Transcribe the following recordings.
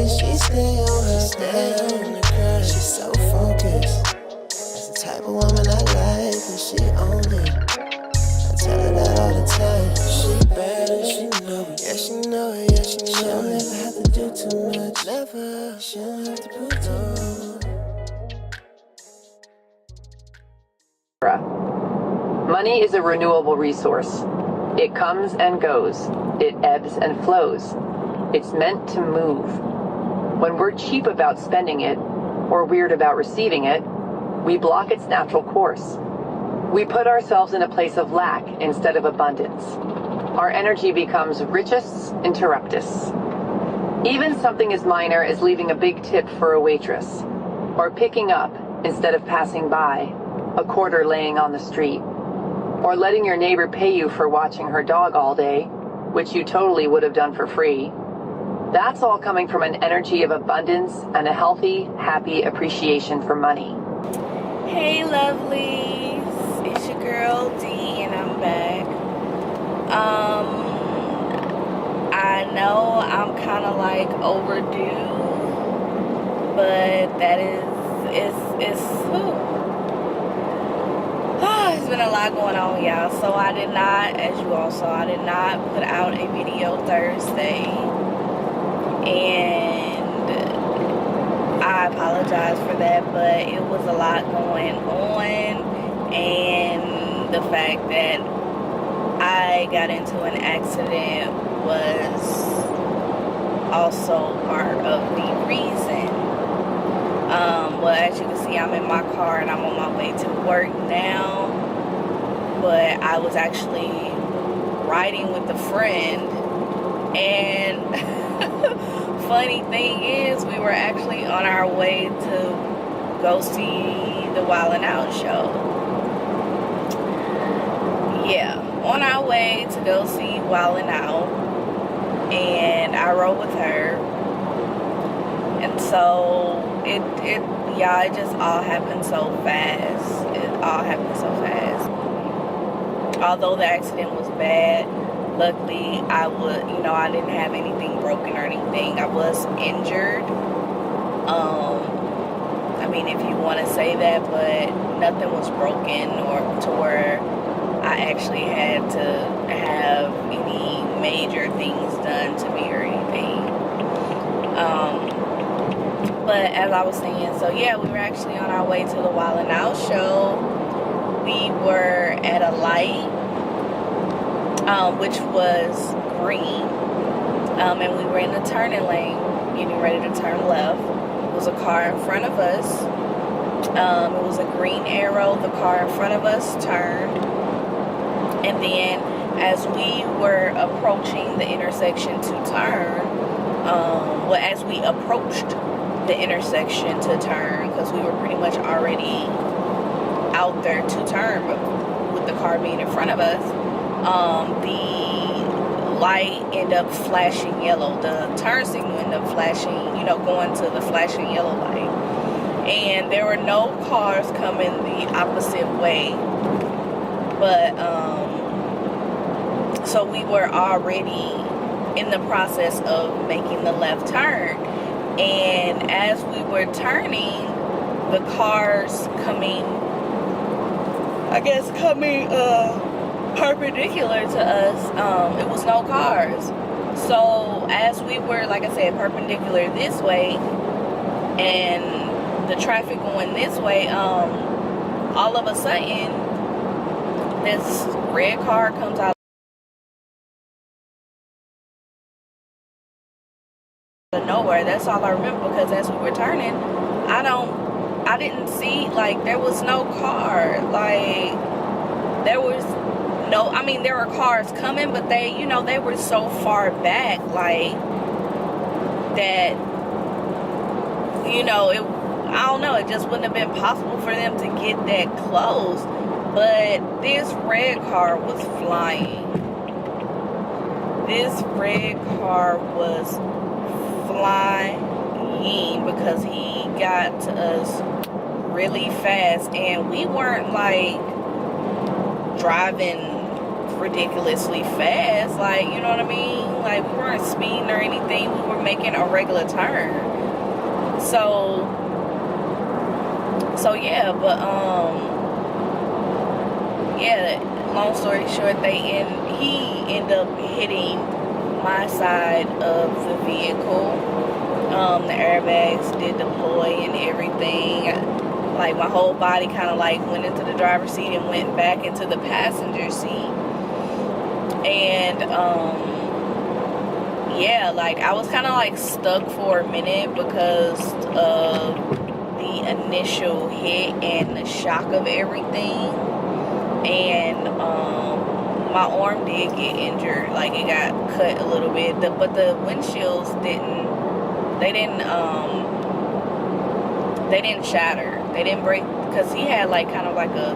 She stay on her grind. She's so focused. That's the type of woman I like, and she own it. I tell her that all the time. She bad and she know it. Yeah, she know it, yeah, she know it. She don't ever have to do too much. Never. She don't have to prove too much. Money is a renewable resource. It comes and goes. It ebbs and flows. It's meant to move. When we're cheap about spending it, or weird about receiving it, we block its natural course. We put ourselves in a place of lack instead of abundance. Our energy becomes richus interruptus. Even something as minor as leaving a big tip for a waitress, or picking up, instead of passing by, a quarter laying on the street, or letting your neighbor pay you for watching her dog all day, which you totally would have done for free. That's all coming from an energy of abundance and a healthy, happy appreciation for money. Hey lovelies, it's your girl D and I'm back. I know I'm kind of like overdue, but that is, it's been a lot going on, y'all. So I did not, as you all saw, I did not put out a video Thursday. And I apologize for that, but it was a lot going on, and the fact that I got into an accident was also part of the reason. Well, as you can see, I'm in my car and I'm on my way to work now, but I was actually riding with a friend, and funny thing is, we were actually on our way to go see the Wild 'N Out show. Yeah, on our way to go see Wild 'N Out, and I rode with her, and so it just all happened so fast. It all happened so fast. Although the accident was bad, luckily, I didn't have anything broken or anything. I was injured. I mean, if you want to say that, but nothing was broken or to where I actually had to have any major things done to me or anything. But as I was saying, so yeah, we were actually on our way to the Wild 'N Out show. We were at a light, which was green, and we were in the turning lane, getting ready to turn left. It was a car in front of us. It was a green arrow. The car in front of us turned, and then as we were approaching the intersection to turn, as we approached the intersection to turn, because we were pretty much already out there to turn, but with the car being in front of us, the light ended up flashing yellow. The turn signal ended up flashing, going to the flashing yellow light. And there were no cars coming the opposite way. But, so we were already in the process of making the left turn. And as we were turning, the cars coming perpendicular to us, it was no cars. So as we were, like I said, perpendicular this way and the traffic going this way, all of a sudden this red car comes out of nowhere. That's all I remember, because as we were turning, I didn't see, like, there was no car. Like, there was no, I mean, there were cars coming, but they, they were so far back, like, that, I don't know, it just wouldn't have been possible for them to get that close. But this red car was flying. This red car was flying because he got to us really fast, and we weren't like driving ridiculously fast. Like, you know what I mean? Like, we weren't speeding or anything. We were making a regular turn. So yeah, but yeah, long story short, he ended up hitting my side of the vehicle. The airbags did deploy and everything. Like, my whole body kind of like went into the driver's seat and went back into the passenger seat. And yeah, like, I was kind of like stuck for a minute because of the initial hit and the shock of everything. And my arm did get injured. Like, it got cut a little bit, but the windshields didn't shatter. They didn't break, because he had like kind of like a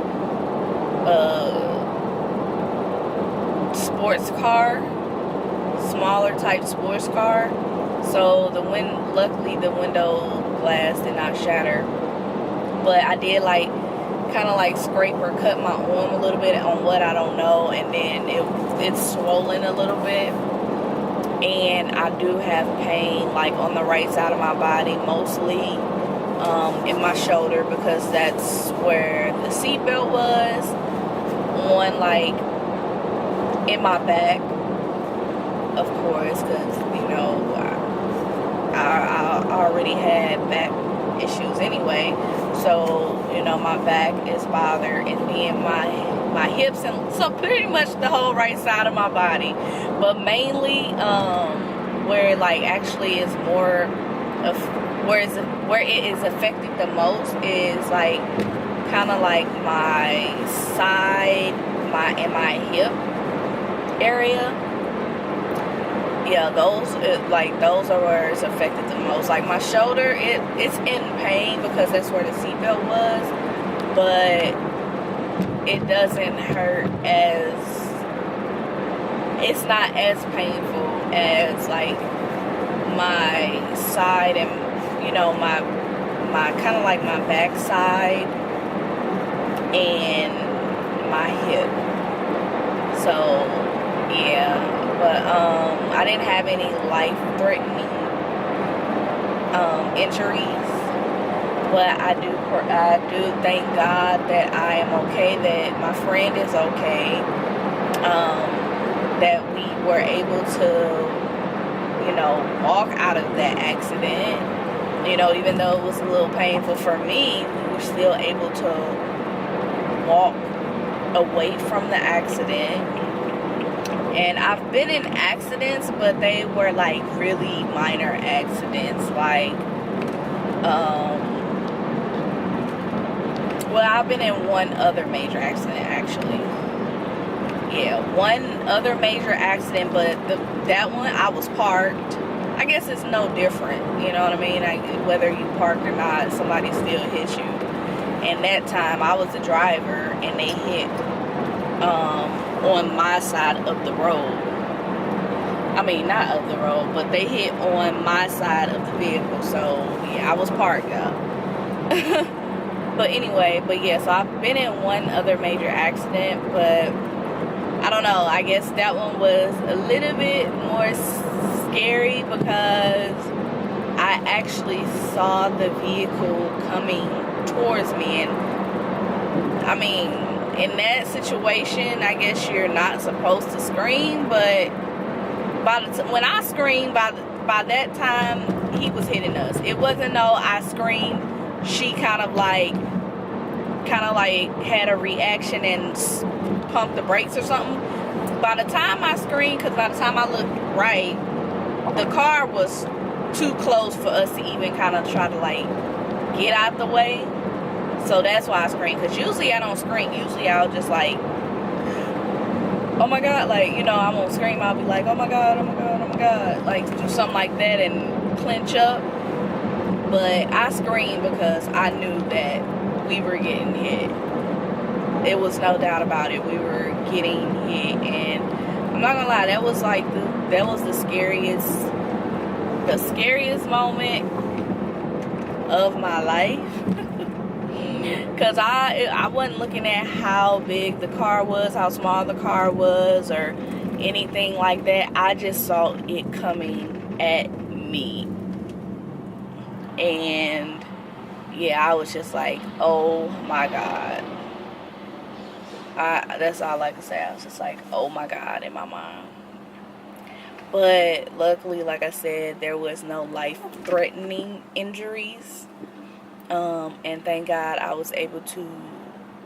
sports car, smaller type sports car. So luckily the window glass did not shatter. But I did like kind of like scrape or cut my arm a little bit on what I don't know, and then it's swollen a little bit. And I do have pain like on the right side of my body, mostly in my shoulder, because that's where the seatbelt was, on like in my back, of course, because you know I already had back issues anyway. So, you know, my back is bothered, and then my hips, and so pretty much the whole right side of my body. But mainly where it like actually is more of where it is affected the most is like kind of like my side, my hip area. Yeah, those are where it's affected the most. Like my shoulder, it's in pain because that's where the seatbelt was, but it doesn't hurt it's not as painful as like my side, and you know, my kind of like my back side and my hip. So yeah, but I didn't have any life-threatening injuries, but I do thank God that I am okay, that my friend is okay, that we were able to, you know, walk out of that accident. You know, even though it was a little painful for me, we were still able to walk away from the accident. And I've been in accidents, but they were like really minor accidents. Like, well, I've been in one other major accident actually. Yeah, one other major accident, but that one I was parked. I guess it's no different, you know what I mean? Whether you parked or not, somebody still hits you. And that time I was the driver, and they hit on my side of the road. I mean, not of the road, but they hit on my side of the vehicle. So yeah, I was parked up. But anyway, yeah, so I've been in one other major accident, but I don't know, I guess that one was a little bit more scary because I actually saw the vehicle coming towards me. And I mean, in that situation, I guess you're not supposed to scream, but when I screamed, by that time he was hitting us. It wasn't no I screamed, she kind of like had a reaction and pumped the brakes or something. By the time I screamed, because by the time I looked right, the car was too close for us to even kind of try to like get out the way. So that's why I screamed, because usually I don't scream. Usually I'll just like, oh my God, like, you know, I won't scream. I'll be like, oh my God, oh my God, oh my God, like do something like that and clench up. But I screamed because I knew that we were getting hit. It was no doubt about it. We were getting hit, and I'm not gonna lie, that was the scariest moment of my life. Because I wasn't looking at how big the car was, how small the car was, or anything like that. I just saw it coming at me. And yeah, I was just like, oh my God. That's all I can say. I was just like, oh my God, in my mind. But luckily, like I said, there was no life-threatening injuries. And thank God I was able to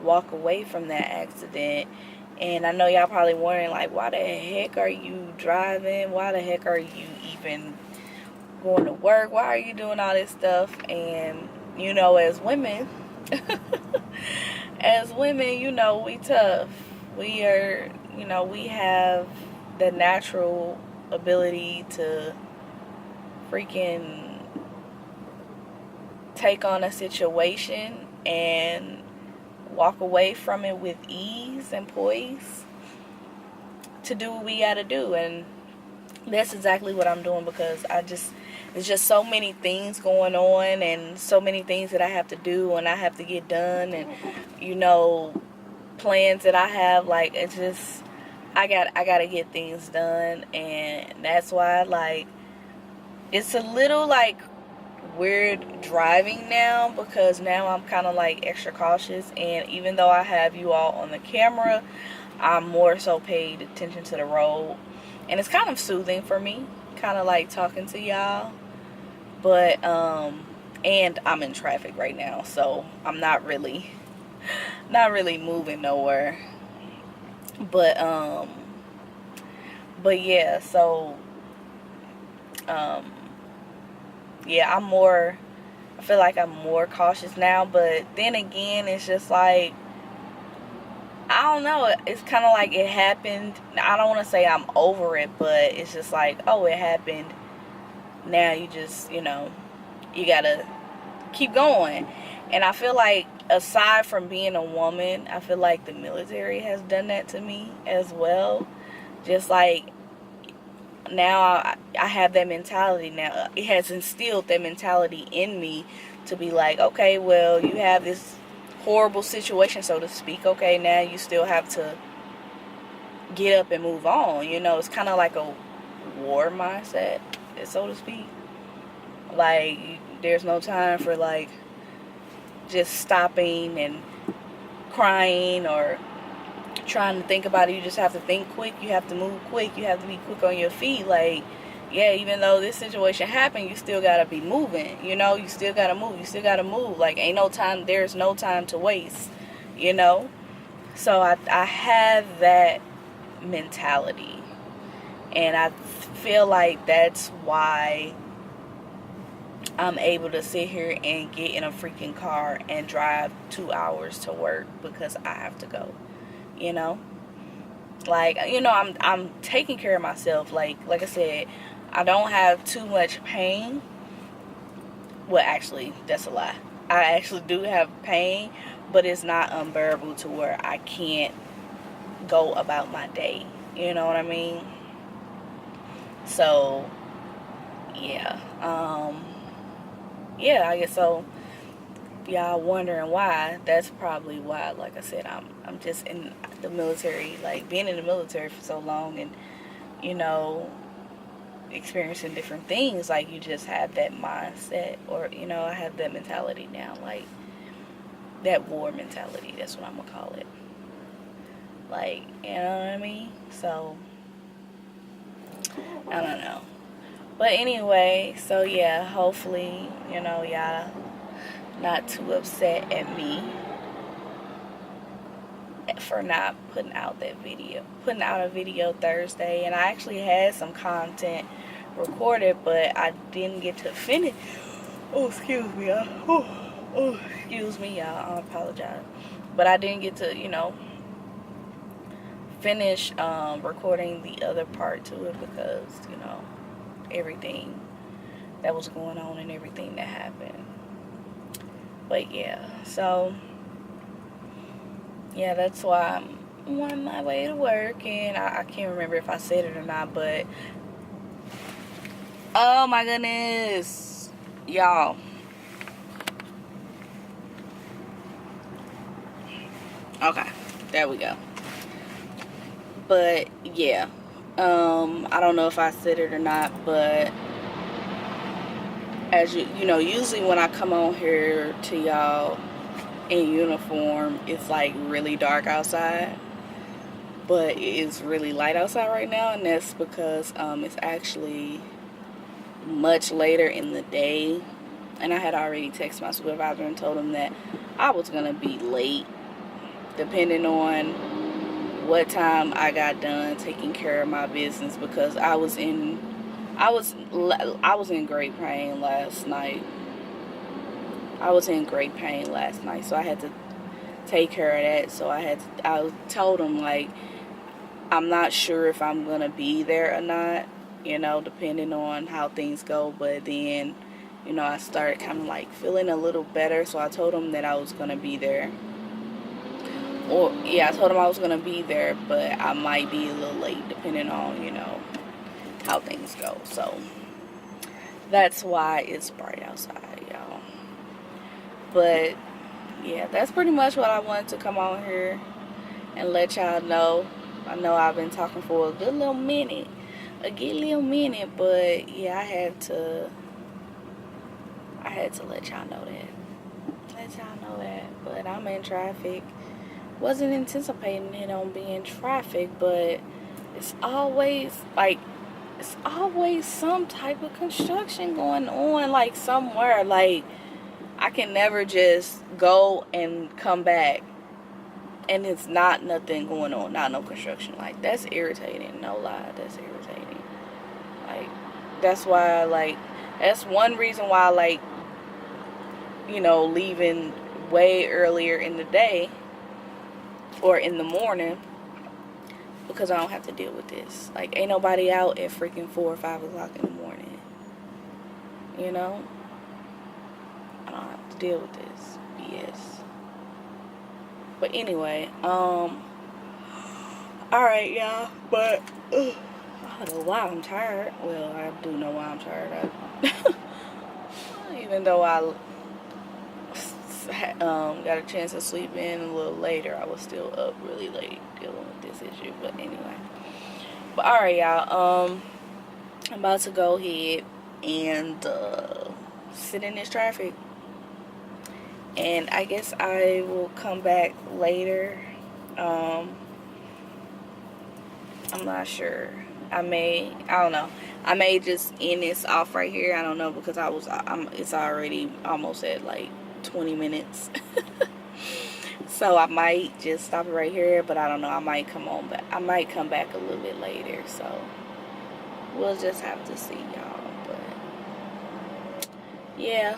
walk away from that accident. And I know y'all probably wondering, like, why the heck are you driving? Why the heck are you even going to work? Why are you doing all this stuff? And, you know, as women, you know, we tough. We are, you know, we have the natural ability to freaking take on a situation and walk away from it with ease and poise to do what we gotta do. And that's exactly what I'm doing, because there's just so many things going on and so many things that I have to do and I have to get done, and, you know, plans that I have. Like, it's just, I gotta get things done. And that's why, like, it's a little like weird driving now, because now I'm kind of like extra cautious. And even though I have you all on the camera, I'm more so paid attention to the road, and it's kind of soothing for me, kind of like talking to y'all. But and I'm in traffic right now, so I'm not really moving nowhere. But yeah, so yeah, I feel like I'm more cautious now. But then again, it's just like, I don't know, it's kind of like it happened. I don't want to say I'm over it, but it's just like, oh, it happened. Now you just, you know, you gotta keep going. And I feel like, aside from being a woman, I feel like the military has done that to me as well. Just like, now I have that mentality now. It has instilled that mentality in me to be like, okay, well, you have this horrible situation, so to speak. Okay, now you still have to get up and move on. You know, it's kind of like a war mindset, so to speak. Like, there's no time for, like, just stopping and crying or trying to think about it. You just have to think quick. You have to move quick. You have to be quick on your feet. Like, yeah, even though this situation happened, you still gotta be moving. You know, you still gotta move. You still gotta move. Like, ain't no time. There's no time to waste. You know. So I have that mentality, and I feel like that's why I'm able to sit here and get in a freaking car and drive 2 hours to work, because I have to go. You know, like, you know, I'm taking care of myself. Like I said, I don't have too much pain. Well, actually, that's a lie. I actually do have pain, but it's not unbearable to where I can't go about my day. You know what I mean? So, yeah. Yeah, I guess so. Y'all wondering why, that's probably why. Like I said, I'm just in the military, like, being in the military for so long, and, you know, experiencing different things. Like, you just have that mindset, or, you know, I have that mentality now, like that war mentality. That's what I'm gonna call it. Like, you know what I mean? So I don't know. But anyway, so yeah, hopefully, you know, y'all not too upset at me for not putting out a video Thursday. And I actually had some content recorded, but I didn't get to finish. Oh, excuse me, y'all. Oh, excuse me, y'all. I apologize, but I didn't get to, you know, finish recording the other part to it, because, you know, everything that was going on and everything that happened. But yeah, so yeah, that's why I'm on my way to work. And I can't remember if I said it or not, but oh my goodness, y'all, Okay, there we go. But yeah, I don't know if I said it or not, but as you know, usually when I come on here to y'all in uniform, it's like really dark outside, but it is really light outside right now, and that's because it's actually much later in the day, and I had already texted my supervisor and told him that I was gonna be late depending on what time I got done taking care of my business, because I was in great pain last night. So I had to take care of that. So I told him, like, I'm not sure if I'm gonna be there or not, you know, depending on how things go. But then, you know, I started kind of like feeling a little better, so I told him that I was gonna be there. Or yeah, I told him I was gonna be there, but I might be a little late depending on, you know, how things go. So that's why it's bright outside, y'all. But yeah, that's pretty much what I wanted to come on here and let y'all know. I know I've been talking for a good little minute, but yeah, I had to let y'all know that. But I'm in traffic. Wasn't anticipating it on being traffic, but it's always some type of construction going on, like somewhere. Like, I can never just go and come back and it's not nothing going on, not no construction. Like, that's irritating, no lie, that's irritating. Like, that's why, like, that's one reason why I like, you know, leaving way earlier in the day or in the morning, because I don't have to deal with this. Like, ain't nobody out at freaking 4 or 5 o'clock in the morning, you know? I don't have to deal with this BS. But anyway, alright, y'all, but I don't know why I'm tired. Well, I do know why I'm tired. Even though I got a chance to sleep in a little later, I was still up really late dealing with this issue. But anyway, but alright, y'all, I'm about to go ahead and sit in this traffic, and I guess I will come back later. I'm not sure. I don't know. I may just end this off right here. I don't know, because it's already almost at like 20 minutes. So I might just stop it right here, but I don't know. I might come back a little bit later. So we'll just have to see, y'all. But yeah,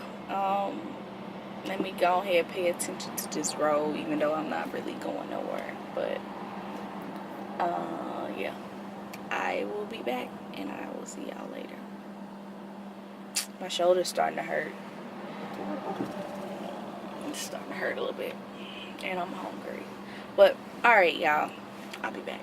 let me go ahead and pay attention to this road, even though I'm not really going nowhere. But yeah, I will be back, and I will see y'all later. My shoulder's starting to hurt. It's starting to hurt a little bit, and I'm hungry. But alright, y'all, I'll be back.